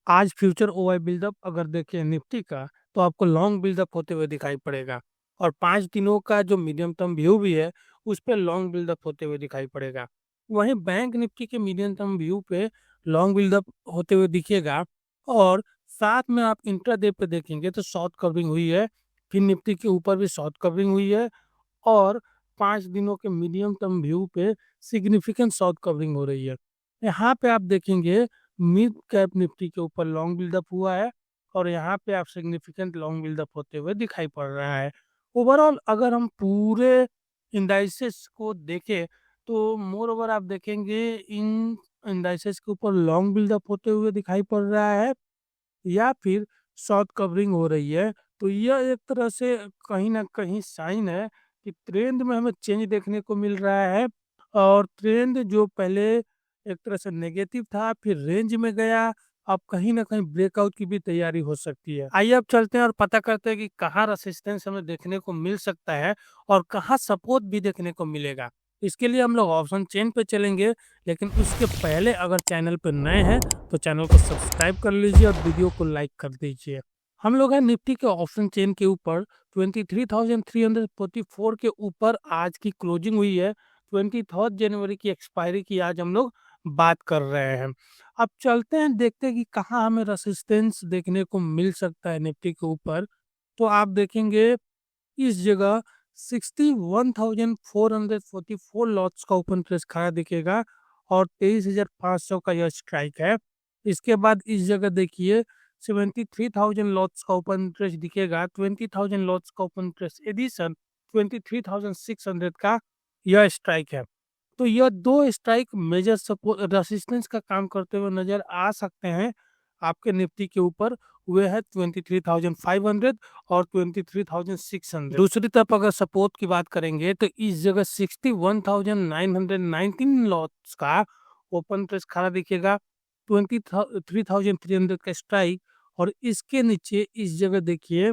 आज future OI buildup अगर देखें निफ्टी का, तो आपको लॉन्ग बिल्डअप होते हुए दिखाई पड़ेगा। और 5 दिनों का जो मीडियम टर्म व्यू भी है, उस पे लॉन्ग बिल्डअप होते हुए दिखाई पड़ेगा। वहीं बैंक निफ्टी के मीडियम टर्म व्यू पे लॉन्ग बिल्डअप होते हुए दिखेगा। और साथ में आप इंट्राडे पे देखेंगे तो शॉर्ट कवरिंग हुई है, फिर निफ्टी के ऊपर भी शॉर्ट कवरिंग हुई है। और 5 दिनों के मीडियम टर्म व्यू पे सिग्निफिकेंट शॉर्ट कवरिंग हो रही है। यहाँ पे आप देखेंगे मिड कैप निफ्टी के ऊपर लॉन्ग बिल्डअप हुआ है, और यहाँ पे आप सिग्निफिकेंट लॉन्ग बिल्डअप होते हुए दिखाई पड़ रहा है। ओवरऑल अगर हम पूरे इंडाइसेस को देखें, तो मोर ओवर आप देखेंगे इन इंडाइसेस के ऊपर लॉन्ग बिल्डअप होते हुए दिखाई पड़ रहा है, या फिर शॉर्ट कवरिंग हो रही है। तो यह एक तरह से कहीं ना कहीं साइन है कि ट्रेंड में हमें चेंज देखने को मिल रहा है। और ट्रेंड जो पहले एक तरह से नेगेटिव था, फिर रेंज में गया, अब कहीं ना कहीं ब्रेकआउट की भी तैयारी हो सकती है। आइए अब चलते हैं और पता करते हैं कि कहाँ रेसिस्टेंस हमें देखने को मिल सकता है और कहाँ सपोर्ट भी देखने को मिलेगा। इसके लिए हम लोग ऑप्शन चेन पे चलेंगे, लेकिन उसके पहले अगर चैनल पर नए हैं तो चैनल को सब्सक्राइब कर लीजिए और वीडियो को लाइक कर दीजिए। हम लोग हैं निफ्टी के ऑप्शन चेन के ऊपर 23,344 के ऊपर आज की क्लोजिंग हुई है। 23 जनवरी की एक्सपायरी की आज हम लोग बात कर रहे हैं। अब चलते हैं, देखते हैं कि कहाँ हमें रेसिस्टेंस देखने को मिल सकता है निफ्टी के ऊपर। तो आप देखेंगे इस जगह 61,444 लॉट्स का ओपन इंटरेस्ट खड़ा दिखेगा, और 23,500 का यह स्ट्राइक है। इसके बाद इस जगह देखिए 73,000 लॉट्स का ओपन इंटरेस्ट दिखेगा, 20,000 लॉट्स का ओपन इंटरेस्ट एडिशन, 23,600 का यह स्ट्राइक है। तो यह दो स्ट्राइक मेजर सपोर्ट रेसिस्टेंस का काम करते हुए नजर आ सकते हैं आपके निफ्टी के ऊपर। वे है 23,500 और 23,600। दूसरी तरफ अगर सपोर्ट की बात करेंगे तो इस जगह 61,919 लॉट्स का ओपन इंटरेस्ट खड़ा दिखेगा, 23,300 का स्ट्राइक। और इसके नीचे इस जगह देखिए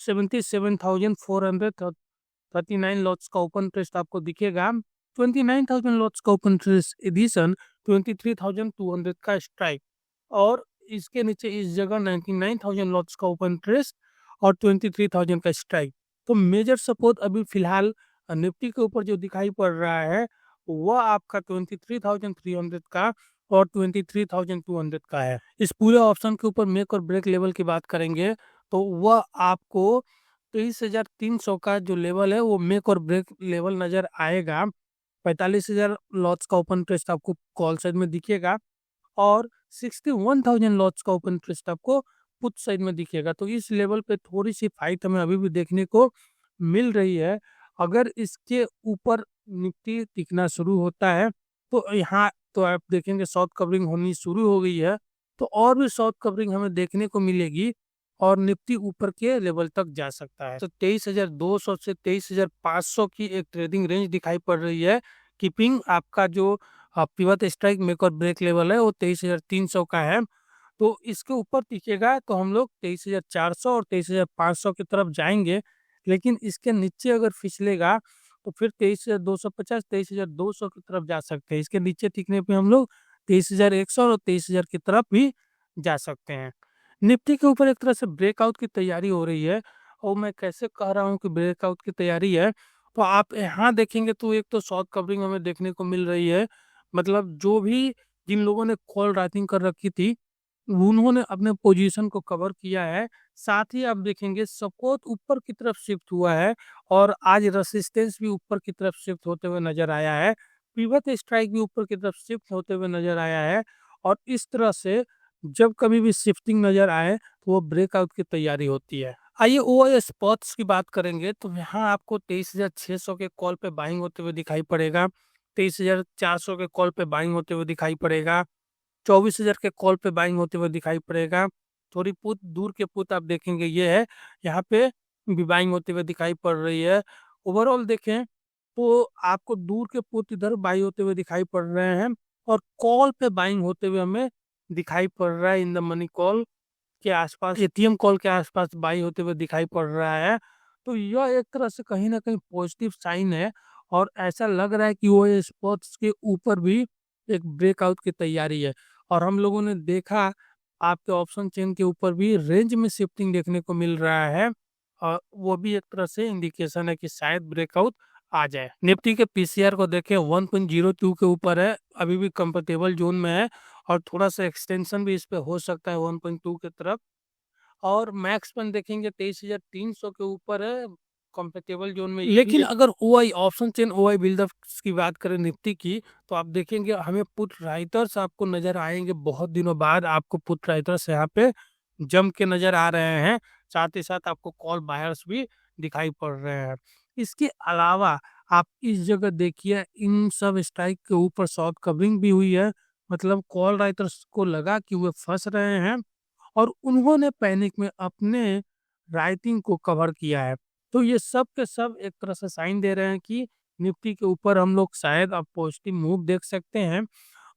77,439 लॉट्स का ओपन इंटरेस्ट आपको दिखेगा, 29,000 लॉट्स का ओपन इंटरेस्ट एडिशन, 23,200 का स्ट्राइक। और इसके नीचे इस जगह 99,000 लॉट्स का ओपन इंटरेस्ट और 23,000 का स्ट्राइक। तो मेजर सपोर्ट अभी फिलहाल निफ्टी के ऊपर जो दिखाई पड़ रहा है, वह आपका 23,300 का और 23,200 का है। इस पूरे ऑप्शन के ऊपर मेक और ब्रेक लेवल की बात करेंगे, तो वह आपको 23,300 का जो लेवल है वो मेक और ब्रेक लेवल नजर आएगा। 45,000 लॉट्स का ओपन इंटरेस्ट आपको कॉल साइड में दिखेगा, और 61,000 लॉट्स का ओपन इंटरेस्ट आपको पुट साइड में दिखेगा। तो इस लेवल पे थोड़ी सी फाइट हमें अभी भी देखने को मिल रही है। अगर इसके ऊपर निफ्टी टिकना शुरू होता है, तो यहाँ तो आप देखेंगे शॉर्ट कवरिंग होनी शुरू हो गई है, तो और भी शॉर्ट कवरिंग हमें देखने को मिलेगी और निफ्टी ऊपर के लेवल तक जा सकता है। तो 23,200 से 23,500 की एक ट्रेडिंग रेंज दिखाई पड़ रही है। कीपिंग आपका जो पिवट स्ट्राइक मेक और ब्रेक लेवल है वो 23,300 का है। तो इसके ऊपर टिकेगा तो हम लोग 23,400 और 23,500 की तरफ जाएंगे। लेकिन इसके नीचे अगर फिसलेगा तो फिर 23,250 23,200 की तरफ जा सकते हैं। इसके नीचे टिकने पे हम लोग 23,100 और 23,000 की तरफ भी जा सकते हैं। निफ्टी के ऊपर एक तरह से ब्रेकआउट की तैयारी हो रही है। और मैं कैसे कह रहा हूँ कि ब्रेकआउट की तैयारी है, तो आप यहाँ देखेंगे तो एक तो शॉर्ट कवरिंग हमें देखने को मिल रही है। मतलब जो भी जिन लोगों ने कॉल राइटिंग कर रखी थी, उन्होंने अपने पोजीशन को कवर किया है। साथ ही आप देखेंगे सपोर्ट ऊपर की तरफ शिफ्ट हुआ है, और आज रेसिस्टेंस भी ऊपर की तरफ शिफ्ट होते हुए नजर आया है। पिवट स्ट्राइक भी ऊपर की तरफ शिफ्ट होते हुए नजर आया है। और इस तरह से जब कभी भी शिफ्टिंग नजर आए तो वो ब्रेकआउट की तैयारी होती है। आइए ओ स्पॉट्स की बात करेंगे, तो यहाँ आपको 23,600 के कॉल पे बाइंग होते हुए दिखाई पड़ेगा, 23,400 के कॉल पे बाइंग होते हुए दिखाई पड़ेगा, 24,000 के कॉल पे बाइंग होते हुए दिखाई पड़ेगा। थोड़ी पुट दूर के पुट आप देखेंगे ये है, यहाँ पे भी बाइंग होते हुए दिखाई पड़ रही है। ओवरऑल देखें तो आपको दूर के पुट इधर बाई होते हुए दिखाई पड़ रहे हैं, और कॉल पे बाइंग होते हुए हमें दिखाई पड़ रहा है इन द मनी कॉल के आसपास, एटीएम कॉल के आसपास बाई होते हुए दिखाई पड़ रहा है। तो यह एक तरह से कहीं ना कहीं पॉजिटिव साइन है, और ऐसा लग रहा है कि वो स्पॉट्स के ऊपर भी एक ब्रेकआउट की तैयारी है। और हम लोगों ने देखा आपके ऑप्शन चेन के ऊपर भी रेंज में शिफ्टिंग देखने को मिल रहा है। वो भी एक तरह से इंडिकेशन है कि शायद ब्रेकआउट आ जाए। निफ्टी के पीसीआर को देखें 1.02 के ऊपर है, अभी भी कंफर्टेबल जोन में है और थोड़ा सा एक्सटेंशन भी इस पे हो सकता है 1.2 की तरफ। और मैक्स पन देखेंगे 23,300 के ऊपर है, कंफर्टेबल जोन में। लेकिन अगर ओआई ऑप्शन चेन ओआई बिल्डअप्स की बात करें निफ्टी की, तो आप देखेंगे हमें पुट राइटर्स आपको नजर आएंगे। बहुत दिनों बाद आपको पुट राइटर्स यहाँ पे जम के नजर आ रहे हैं, साथ ही साथ आपको कॉल बायर्स भी दिखाई पड़ रहे हैं। इसके अलावा आप इस जगह देखिए, इन सब स्ट्राइक के ऊपर शॉर्ट कवरिंग भी हुई है, मतलब कॉल राइटर्स को लगा कि वे फंस रहे हैं और उन्होंने पैनिक में अपने राइटिंग को कवर किया है। तो ये सब के सब एक तरह से साइन दे रहे हैं कि निफ्टी के ऊपर हम लोग शायद अब पॉजिटिव मूव देख सकते हैं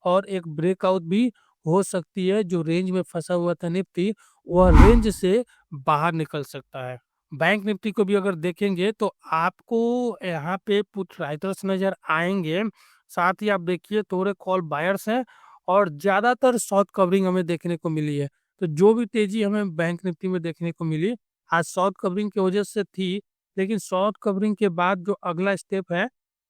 और एक ब्रेकआउट भी हो सकती है। जो रेंज में फंसा हुआ था निफ्टी, वह रेंज से बाहर निकल सकता है। बैंक निफ्टी को भी अगर देखेंगे तो आपको यहाँ पे पुट राइटर्स नजर आएंगे, साथ ही आप देखिए थोड़े कॉल बायर्स हैं और ज्यादातर शॉर्ट कवरिंग हमें देखने को मिली है। तो जो भी तेजी हमें बैंक निफ्टी में देखने को मिली, आज शॉर्ट कवरिंग की वजह से थी, लेकिन शॉर्ट कवरिंग के बाद जो अगला स्टेप है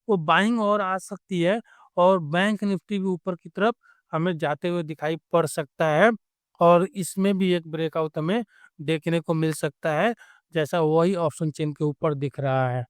वो बाइंग और आ सकती है और बैंक निफ्टी भी ऊपर की तरफ हमें जाते हुए दिखाई पड़ सकता है और इसमें भी एक ब्रेकआउट हमें देखने को मिल सकता है, जैसा वही ऑप्शन चेन के ऊपर दिख रहा है।